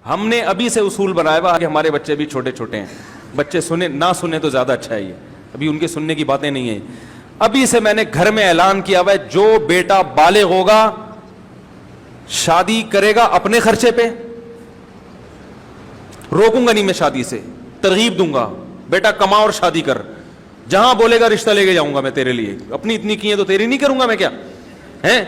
ہم نے ابھی سے اصول بنایا ہوا کہ ہمارے بچے بھی چھوٹے چھوٹے ہیں, بچے سنیں نہ سنیں تو زیادہ اچھا ہے, یہ ابھی ان کے سننے کی باتیں نہیں ہیں. ابھی سے میں نے گھر میں اعلان کیا ہوا ہے, جو بیٹا بالغ ہوگا شادی کرے گا اپنے خرچے پہ, روکوں گا نہیں میں شادی سے, ترغیب دوں گا بیٹا کما اور شادی کر, جہاں بولے گا رشتہ لے کے جاؤں گا میں تیرے لیے, اپنی اتنی کی ہے تو تیری نہیں کروں گا میں کیا ہیں,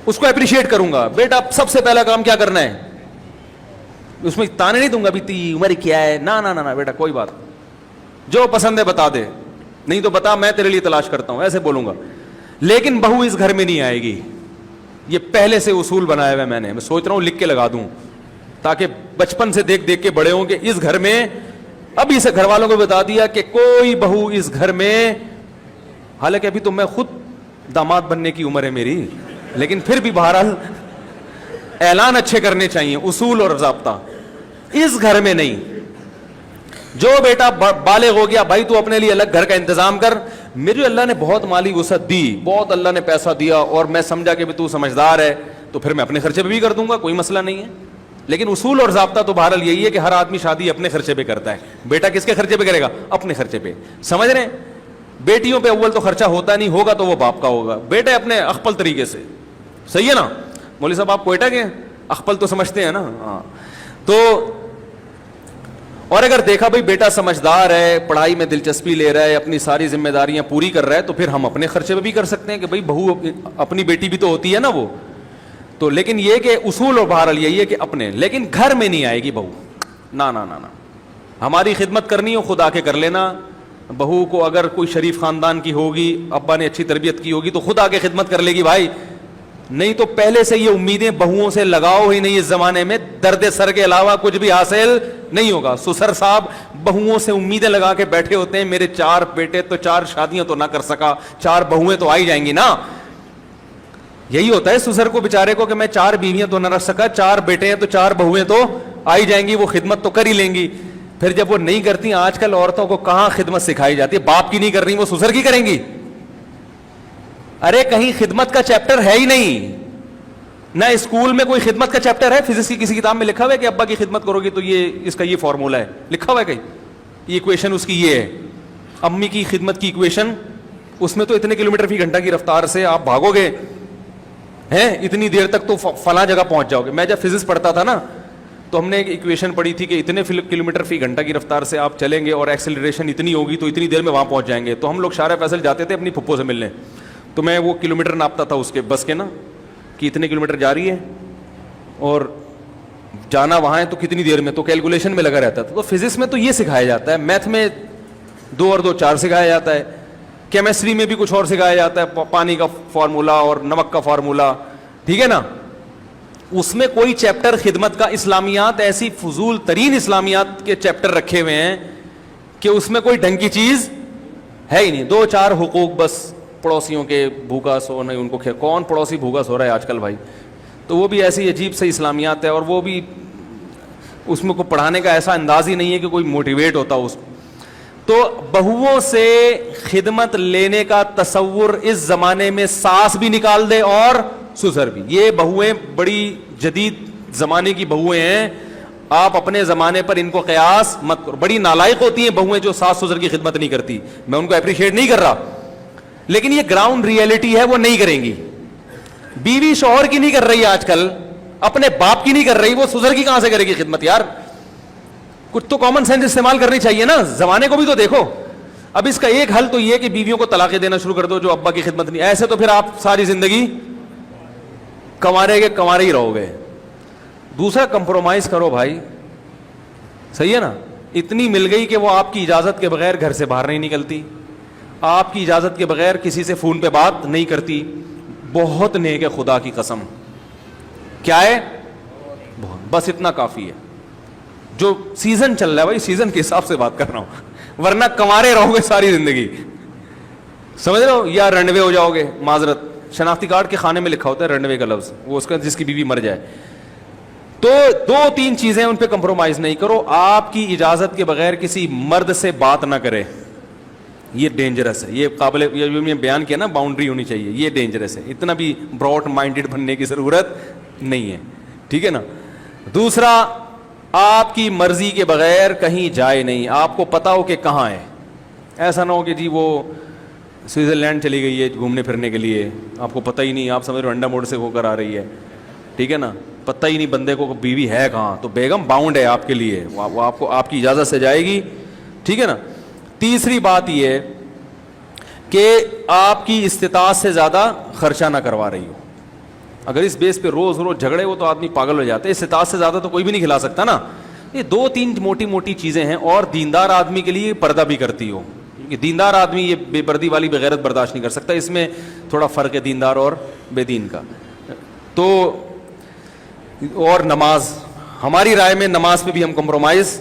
اس کو اپریشیٹ کروں گا. بیٹا سب سے پہلا کام کیا کرنا ہے, اس میں تانے نہیں دوں گا بھی عمر کیا ہے, نہ بیٹا کوئی بات, جو پسند ہے بتا دے, نہیں تو بتا میں تیرے لیے تلاش کرتا ہوں, ایسے بولوں گا. لیکن بہو اس گھر میں نہیں آئے گی, یہ پہلے سے اصول بنایا ہوا ہے میں سوچ رہا ہوں لکھ کے لگا دوں تاکہ بچپن سے دیکھ دیکھ کے بڑے ہوں کہ اس گھر میں, ابھی سے گھر والوں کو بتا دیا کہ کوئی بہو اس گھر میں, حالانکہ ابھی تو میں خود داماد بننے کی عمر ہے میری, لیکن پھر بھی بہرحال اعلان اچھے کرنے چاہیے, اصول اور ضابطہ. اس گھر میں نہیں, جو بیٹا بالغ ہو گیا بھائی تو اپنے لیے الگ گھر کا انتظام کر. میرے اللہ نے بہت مالی وسعت دی, بہت اللہ نے پیسہ دیا, اور میں سمجھا کہ تو سمجھدار ہے تو پھر میں اپنے خرچے پہ بھی کر دوں گا, کوئی مسئلہ نہیں ہے. لیکن اصول اور ضابطہ تو بہرحال یہی ہے کہ ہر آدمی شادی اپنے خرچے پہ کرتا ہے. بیٹا کس کے خرچے پہ کرے گا, اپنے خرچے پہ, سمجھ رہے ہیں. بیٹیوں پہ اول تو خرچہ ہوتا نہیں, ہوگا تو وہ باپ کا ہوگا, بیٹے اپنے اخپل طریقے سے, صحیح ہے نا. مولوی صاحب آپ کوئٹہ کے اخپل تو سمجھتے ہیں نا, ہاں. تو اور اگر دیکھا بھائی بیٹا سمجھدار ہے, پڑھائی میں دلچسپی لے رہا ہے, اپنی ساری ذمہ داریاں پوری کر رہا ہے, تو پھر ہم اپنے خرچے پہ بھی کر سکتے ہیں کہ بھائی بہو اپنی بیٹی بھی تو ہوتی ہے نا وہ تو. لیکن یہ کہ اصول اور بہرحال یہی ہے کہ اپنے, لیکن گھر میں نہیں آئے گی بہو, نہ. ہماری خدمت کرنی ہو خود آ کے کر لینا. بہو کو اگر کوئی شریف خاندان کی ہوگی, ابا نے اچھی تربیت کی ہوگی تو خود آ کے خدمت کر لے گی بھائی, نہیں تو پہلے سے یہ امیدیں بہوؤں سے لگاؤ ہی نہیں. اس زمانے میں درد سر کے علاوہ کچھ بھی حاصل نہیں ہوگا. سسر صاحب بہوؤں سے امیدیں لگا کے بیٹھے ہوتے ہیں, میرے 4 بیٹے تو 4 شادیاں تو نہ کر سکا, 4 بہویں تو آئی جائیں گی نا. یہی ہوتا ہے سسر کو بیچارے کو کہ میں 4 بیویاں تو نہ رکھ سکا, 4 بیٹے ہیں تو 4 بہویں تو آئی جائیں گی, وہ خدمت تو کر ہی لیں گی. پھر جب وہ نہیں کرتی, آج کل عورتوں کو کہاں خدمت سکھائی جاتی ہے, باپ کی نہیں کر رہی وہ سسر کی کریں گی. ارے کہیں خدمت کا چیپٹر ہے ہی نہیں, نہ اسکول میں کوئی خدمت کا چیپٹر ہے. فزکس کی کسی کتاب میں لکھا ہوا ہے کہ ابا کی خدمت کرو گی تو یہ اس کا یہ فارمولہ ہے, لکھا ہوا ہے کہیں, یہ ایکویشن اس کی یہ ہے. امی کی خدمت کی ایکویشن, اس میں تو اتنے کلومیٹر فی گھنٹہ کی رفتار سے آپ بھاگو گے ہیں, اتنی دیر تک تو فلاں جگہ پہنچ جاؤ گے. میں جب فزکس پڑھتا تھا نا تو ہم نے ایک ایکویشن پڑھی تھی کہ اتنے کلومیٹر فی گھنٹہ کی رفتار سے آپ چلیں گے اور ایکسلریشن اتنی ہوگی تو اتنی دیر میں وہاں پہنچ جائیں گے. تو ہم لوگ شارع فیصل جاتے تھے اپنی پھپھو سے ملنے, تو میں وہ کلومیٹر ناپتا تھا اس کے بس کے نا, کہ اتنے کلومیٹر جا رہی ہے اور جانا وہاں ہے تو کتنی دیر میں, تو کیلکولیشن میں لگا رہتا تھا. تو فزکس میں تو یہ سکھایا جاتا ہے, میتھ میں 2 اور 2 4 سکھایا جاتا ہے, کیمسٹری میں بھی کچھ اور سکھایا جاتا ہے, پانی کا فارمولا اور نمک کا فارمولا, ٹھیک ہے نا. اس میں کوئی چیپٹر خدمت کا, اسلامیات ایسی فضول ترین اسلامیات کے چیپٹر رکھے ہوئے ہیں کہ اس میں کوئی ڈھنگ کی چیز ہے ہی نہیں. 2 4 حقوق بس, پڑوسیوں کے بھوکا سو نہیں, ان کو کون پڑوسی بھوکا سو رہا ہے آج کل بھائی, تو وہ بھی ایسی عجیب سے اسلامیات ہے, اور وہ بھی اس میں کو پڑھانے کا ایسا انداز ہی نہیں ہے کہ کوئی موٹیویٹ ہوتا اس. تو بہوؤں سے خدمت لینے کا تصور اس زمانے میں ساس بھی نکال دے اور سسر بھی. یہ بہویں بڑی جدید زمانے کی بہویں ہیں, آپ اپنے زمانے پر ان کو قیاس مت کرو. بڑی نالائق ہوتی ہیں بہویں جو ساس سسر کی خدمت نہیں کرتی, میں ان کو اپریشیٹ نہیں کر رہا, لیکن یہ گراؤنڈ ریئلٹی ہے, وہ نہیں کریں گی. بیوی شوہر کی نہیں کر رہی آج کل, اپنے باپ کی نہیں کر رہی, وہ سسر کی کہاں سے کرے گی خدمت یار. کچھ تو کامن سینس استعمال کرنی چاہیے نا, زمانے کو بھی تو دیکھو. اب اس کا ایک حل تو یہ کہ بیویوں کو طلاقیں دینا شروع کر دو جو ابا کی خدمت نہیں, ایسے تو پھر آپ ساری زندگی کنوارے ہی رہو گے. دوسرا کمپرومائز کرو بھائی, صحیح ہے نا. اتنی مل گئی کہ وہ آپ کی اجازت کے بغیر گھر سے باہر نہیں نکلتی, آپ کی اجازت کے بغیر کسی سے فون پہ بات نہیں کرتی. بہت نیک ہے خدا کی قسم. کیا ہے, بس اتنا کافی ہے. جو سیزن چل رہا ہے بھائی, سیزن کے حساب سے بات کر رہا ہوں, ورنہ کنوارے رہو گے ساری زندگی, سمجھ رہے ہو, یا رنڈوے ہو جاؤ گے. معذرت, شناختی کارڈ کے خانے میں لکھا ہوتا ہے رنڈوے کا لفظ, وہ اس کا جس کی بیوی مر جائے. تو 2-3 چیزیں ان پہ کمپرومائز نہیں کرو. آپ کی اجازت کے بغیر کسی مرد سے بات نہ کرے, یہ ڈینجرس ہے. یہ قابل, یہ بیان کیا نا, باؤنڈری ہونی چاہیے, یہ ڈینجرس ہے. اتنا بھی براڈ مائنڈیڈ بننے کی ضرورت نہیں ہے, ٹھیک ہے نا. دوسرا, آپ کی مرضی کے بغیر کہیں جائے نہیں, آپ کو پتا ہو کہ کہاں ہے. ایسا نہ ہو کہ جی وہ سوئٹزرلینڈ چلی گئی ہے گھومنے پھرنے کے لیے, آپ کو پتہ ہی نہیں, آپ سمجھ رہے انڈا موڑ سے ہو کر آ رہی ہے, ٹھیک ہے نا, پتہ ہی نہیں بندے کو بیوی ہے کہاں, تو بیگم باؤنڈ ہے آپ کے لیے, وہ آپ کو آپ کی اجازت سے جائے گی, ٹھیک ہے نا. تیسری بات یہ ہے کہ آپ کی استطاعت سے زیادہ خرچہ نہ کروا رہی ہو. اگر اس بیس پہ روز روز جھگڑے ہو تو آدمی پاگل ہو جاتا ہے. استطاعت سے زیادہ تو کوئی بھی نہیں کھلا سکتا نا. یہ 2-3 موٹی موٹی چیزیں ہیں, اور دیندار آدمی کے لیے پردہ بھی کرتی ہو, کیونکہ دیندار آدمی یہ بے پردی والی بغیرت برداشت نہیں کر سکتا. اس میں تھوڑا فرق ہے دیندار اور بے دین کا. تو اور نماز, ہماری رائے میں نماز پہ بھی ہم کمپرومائز,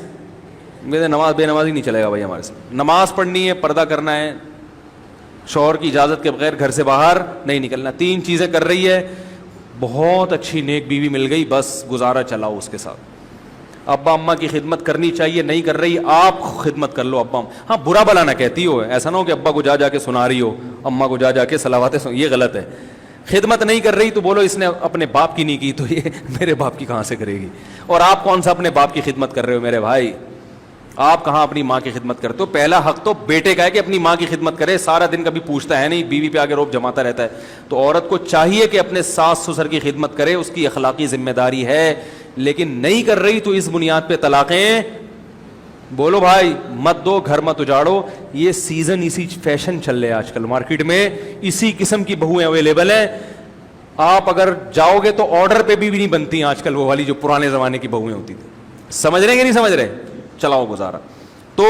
نماز بے نمازی نہیں چلے گا بھائی ہمارے ساتھ. نماز پڑھنی ہے, پردہ کرنا ہے, شوہر کی اجازت کے بغیر گھر سے باہر نہیں نکلنا. 3 چیزیں کر رہی ہے, بہت اچھی نیک بیوی مل گئی, بس گزارا چلاؤ اس کے ساتھ. ابا اماں کی خدمت کرنی چاہیے, نہیں کر رہی آپ خدمت کر لو. ابا ہاں برا بلا نہ کہتی ہو, ایسا نہ ہو کہ ابا کو جا کے سنا رہی ہو, اماں کو جا کے صلواتیں یہ غلط ہے. خدمت نہیں کر رہی تو بولو اس نے اپنے باپ کی نہیں کی تو یہ میرے باپ کی کہاں سے کرے گی. اور آپ کون سا اپنے باپ کی خدمت کر رہے ہو میرے بھائی, آپ کہاں اپنی ماں کی خدمت کرتے ہو. پہلا حق تو بیٹے کا ہے کہ اپنی ماں کی خدمت کرے, سارا دن کبھی پوچھتا ہے نہیں, بیوی پہ آگے روب جماتا رہتا ہے. تو عورت کو چاہیے کہ اپنے ساس سسر کی خدمت کرے, اس کی اخلاقی ذمہ داری ہے. لیکن نہیں کر رہی تو اس بنیاد پہ طلاقیں, بولو بھائی مت دو, گھر مت اجاڑو. یہ سیزن, اسی فیشن چل رہے آج کل مارکیٹ میں, اسی قسم کی بہویں اویلیبل ہیں. آپ اگر جاؤ گے تو آرڈر پہ بھی نہیں بنتی آج کل وہ والی جو پرانے زمانے کی بہویں ہوتی تھی. سمجھ رہے ہیں کہ نہیں سمجھ رہے, چلاؤ گزارا. تو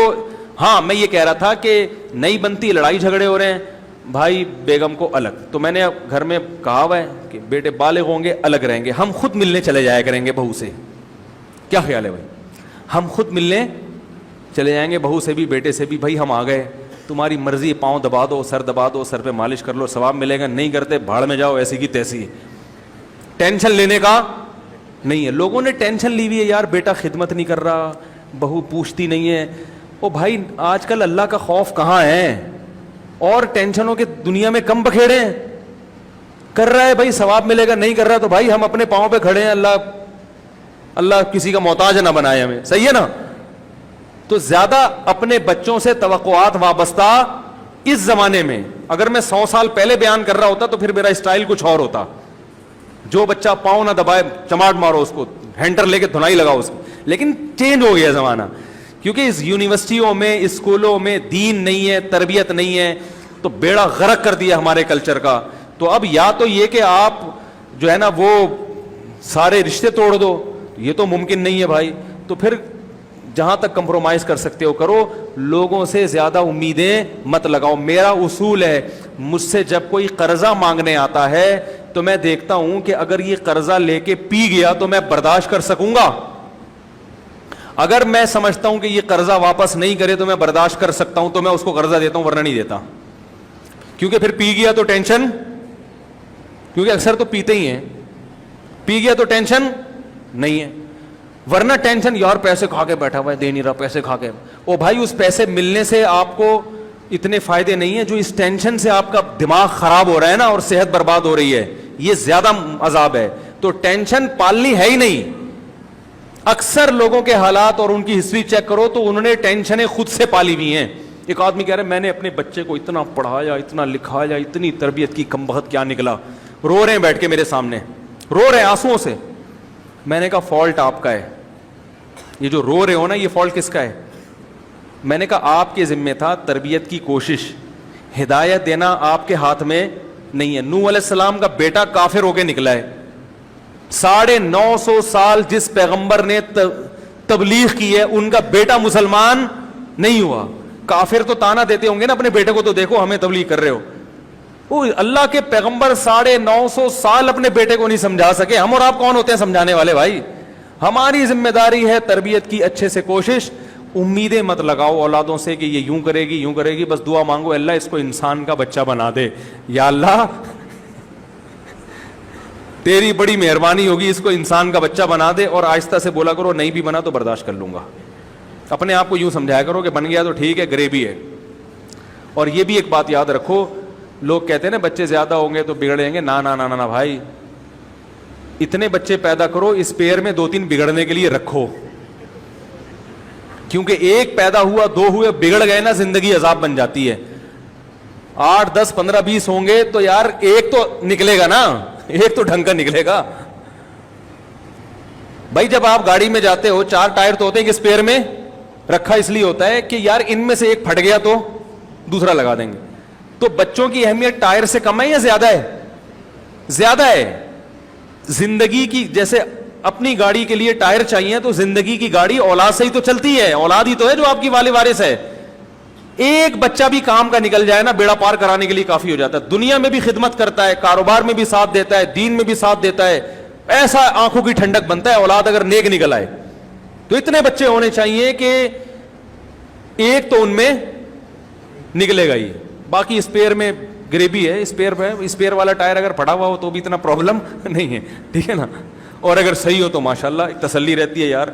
ہاں میں یہ کہہ رہا تھا کہ نہیں بنتی, لڑائی جھگڑے ہو رہے ہیں بھائی, بیگم کو الگ. تو میں نے گھر میں کہا ہوا ہے کہ بیٹے بالغ ہوں گے الگ رہیں گے, ہم خود ملنے چلے جایا کریں گے بہو سے. کیا خیال ہے بھائی, ہم خود ملنے چلے جائیں گے بہو سے بھی بیٹے سے بھی. بھائی ہم آ گئے, تمہاری مرضی, پاؤں دبا دو, سر دبا دو, سر پہ مالش کر لو, ثواب ملے گا. نہیں کرتے بھاڑ میں جاؤ, ایسی کی تیسی. ٹینشن لینے کا نہیں ہے. لوگوں نے ٹینشن لی ہوئی ہے یار, بیٹا خدمت نہیں کر رہا, بہو پوچھتی نہیں ہے. او بھائی آج کل اللہ کا خوف کہاں ہے, اور ٹینشنوں کے دنیا میں کم بکھیڑے ہیں. کر رہا ہے بھائی ثواب ملے گا, نہیں کر رہا تو بھائی ہم اپنے پاؤں پہ کھڑے ہیں, اللہ کسی کا محتاج نہ بنائے ہمیں, صحیح ہے نا. تو زیادہ اپنے بچوں سے توقعات وابستہ اس زمانے میں, اگر میں 100 سال پہلے بیان کر رہا ہوتا تو پھر میرا اسٹائل کچھ اور ہوتا. جو بچہ پاؤں نہ دبائے چماٹ مارو اس کو, ہینٹر لے کے دھنائی لگاؤ اس کو. لیکن چینج ہو گیا زمانہ, کیونکہ اس یونیورسٹیوں میں, اسکولوں میں دین نہیں ہے, تربیت نہیں ہے, تو بیڑا غرق کر دیا ہمارے کلچر کا. تو اب یا تو یہ کہ آپ جو ہے نا وہ سارے رشتے توڑ دو, یہ تو ممکن نہیں ہے بھائی. تو پھر جہاں تک کمپرومائز کر سکتے ہو کرو, لوگوں سے زیادہ امیدیں مت لگاؤ. میرا اصول ہے, مجھ سے جب کوئی قرضہ مانگنے آتا ہے تو میں دیکھتا ہوں کہ اگر یہ قرضہ لے کے پی گیا تو میں برداشت کر سکوں گا. اگر میں سمجھتا ہوں کہ یہ قرضہ واپس نہیں کرے تو میں برداشت کر سکتا ہوں, تو میں اس کو قرضہ دیتا ہوں, ورنہ نہیں دیتا. کیونکہ پھر پی گیا تو ٹینشن, کیونکہ اکثر تو پیتے ہی ہیں, پی گیا تو ٹینشن نہیں ہے. ورنہ ٹینشن یار پیسے کھا کے بیٹھا ہوا ہے, دے نہیں رہا, پیسے کھا کے. او بھائی اس پیسے ملنے سے آپ کو اتنے فائدے نہیں ہیں جو اس ٹینشن سے آپ کا دماغ خراب ہو رہا ہے نا, اور صحت برباد ہو رہی ہے, یہ زیادہ عذاب ہے. تو ٹینشن پالنی ہے ہی نہیں. اکثر لوگوں کے حالات اور ان کی ہسٹری چیک کرو تو انہوں نے ٹینشنیں خود سے پالی ہوئی ہیں. ایک آدمی کہہ رہا ہے میں نے اپنے بچے کو اتنا پڑھایا, اتنا لکھایا, اتنی تربیت کی, کم بخت کیا نکلا. رو رہے ہیں بیٹھ کے میرے سامنے, رو رہے ہیں آنسوؤں سے. میں نے کہا فالٹ آپ کا ہے, یہ جو رو رہے ہو نا یہ فالٹ کس کا ہے. میں نے کہا آپ کے ذمہ تھا تربیت کی کوشش, ہدایت دینا آپ کے ہاتھ میں نہیں ہے. نوح علیہ السلام کا بیٹا کافر ہو کے نکلا ہے. 950 سال جس پیغمبر نے تبلیغ کی ہے ان کا بیٹا مسلمان نہیں ہوا. کافر تو تانا دیتے ہوں گے نا اپنے بیٹے کو, تو دیکھو ہمیں تبلیغ کر رہے ہو. وہ اللہ کے پیغمبر 950 سال اپنے بیٹے کو نہیں سمجھا سکے. ہم اور آپ کون ہوتے ہیں سمجھانے والے بھائی. ہماری ذمہ داری ہے تربیت کی اچھے سے کوشش. امیدیں مت لگاؤ اولادوں سے کہ یہ یوں کرے گی یوں کرے گی, بس دعا مانگو اللہ اس کو انسان کا بچہ بنا دے. یا اللہ تیری بڑی مہربانی ہوگی, اس کو انسان کا بچہ بنا دے. اور آہستہ سے بولا کرو نہیں بھی بنا تو برداشت کر لوں گا. اپنے آپ کو یوں سمجھایا کرو کہ بن گیا تو ٹھیک ہے, غریبی ہے. اور یہ بھی ایک بات یاد رکھو, لوگ کہتے ہیں نا بچے زیادہ ہوں گے تو بگڑیں گے. نہ نہ نہ نہ بھائی, اتنے بچے پیدا کرو, اسپیئر میں 2-3 بگڑنے کے لیے رکھو, کیونکہ ایک پیدا ہوا, 2 ہوئے, بگڑ گئے نا, زندگی عذاب بن جاتی ہے. 8, 10, 15, 20 ہوں گے تو یار ایک تو نکلے گا نا, ایک تو ڈھنگ کا نکلے گا. بھائی جب آپ گاڑی میں جاتے ہو 4 ٹائر تو ہوتے ہیں کہ اسپیئر میں رکھا اس لیے ہوتا ہے کہ یار ان میں سے ایک پھٹ گیا تو دوسرا لگا دیں گے. تو بچوں کی اہمیت ٹائر سے کم ہے یا زیادہ ہے؟ زیادہ ہے. زندگی کی جیسے اپنی گاڑی کے لیے ٹائر چاہیے, تو زندگی کی گاڑی اولاد سے ہی تو چلتی ہے, اولاد ہی تو ہے جو آپ کی والد وارث ہے. ایک بچہ بھی کام کا نکل جائے نا, بیڑا پار کرانے کے لیے کافی ہو جاتا ہے. دنیا میں بھی خدمت کرتا ہے, کاروبار میں بھی ساتھ دیتا ہے, دین میں بھی ساتھ دیتا ہے, ایسا آنکھوں کی ٹھنڈک بنتا ہے اولاد اگر نیک نکل آئے. تو اتنے بچے ہونے چاہیے کہ ایک تو ان میں نکلے گا ہی, باقی اسپیئر میں گریبی ہے. اسپیئر والا ٹائر اگر پڑا ہوا ہو تو بھی اتنا پرابلم نہیں ہے, ٹھیک ہے نا, اور اگر صحیح ہو تو ماشاءاللہ ایک تسلی رہتی ہے یار.